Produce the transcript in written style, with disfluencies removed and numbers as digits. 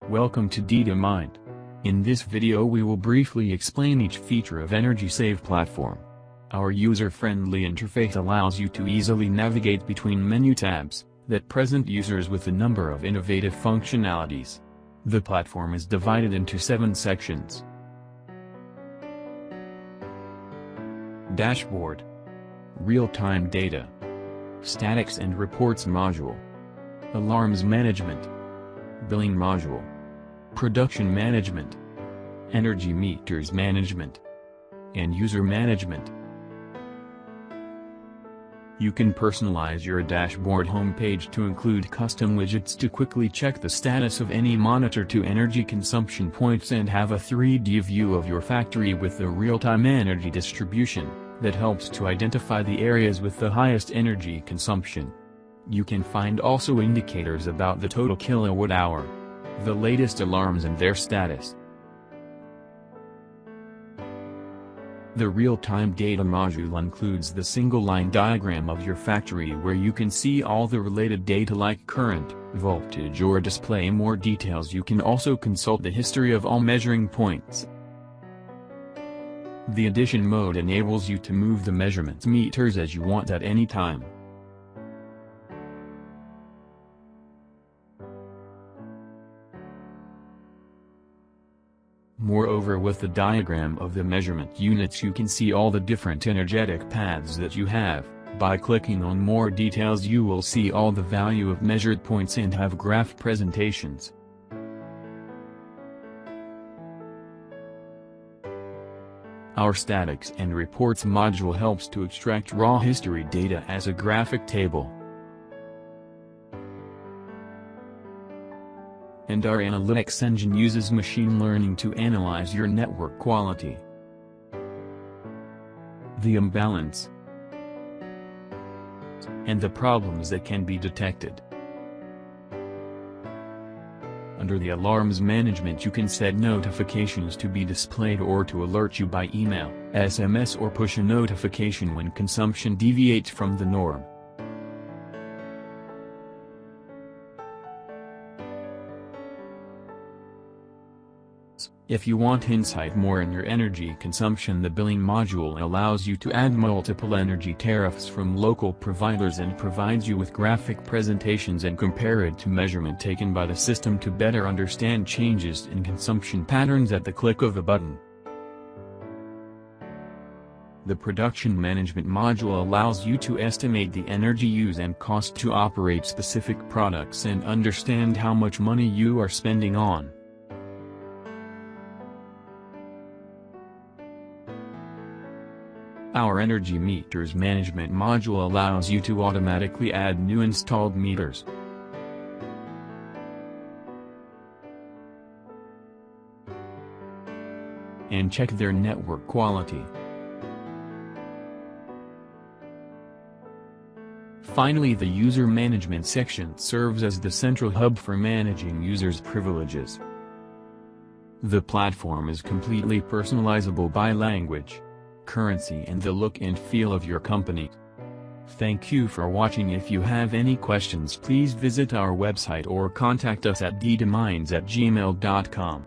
Welcome to DataMind. In this video we will briefly explain each feature of EnergySave platform. Our user-friendly interface allows you to easily navigate between menu tabs that present users with a number of innovative functionalities. The platform is divided into 7 sections. Dashboard, Real-time data, Statics and reports module, Alarms management, Billing module, Production management, Energy meters management, and User management. You can personalize your dashboard homepage to include custom widgets to quickly check the status of any monitor to energy consumption points and have a 3D view of your factory with the real-time energy distribution that helps to identify the areas with the highest energy consumption. You can find also indicators about the total kilowatt hour, the latest alarms and their status. The real-time data module includes the single-line diagram of your factory where you can see all the related data like current, voltage or display more details. You can also consult the history of all measuring points. The addition mode enables you to move the measurement meters as you want at any time. Moreover, with the diagram of the measurement units you can see all the different energetic paths that you have. By clicking on more details you will see all the value of measured points and have graph presentations. Our Statics and Reports module helps to extract raw history data as a graphic table. And our analytics engine uses machine learning to analyze your network quality, the imbalance, and the problems that can be detected. Under the Alarms management you can set notifications to be displayed or to alert you by email, SMS or push a notification when consumption deviates from the norm. If you want insight more in your energy consumption, the Billing module allows you to add multiple energy tariffs from local providers and provides you with graphic presentations and compare it to measurement taken by the system to better understand changes in consumption patterns at the click of a button. The Production management module allows you to estimate the energy use and cost to operate specific products and understand how much money you are spending on. Our Energy meters management module allows you to automatically add new installed meters. And check their network quality. Finally, the User management section serves as the central hub for managing users' privileges. The platform is completely personalizable by language, currency and the look and feel of your company. Thank you for watching. If you have any questions please visit our website or contact us at dataminds@gmail.com.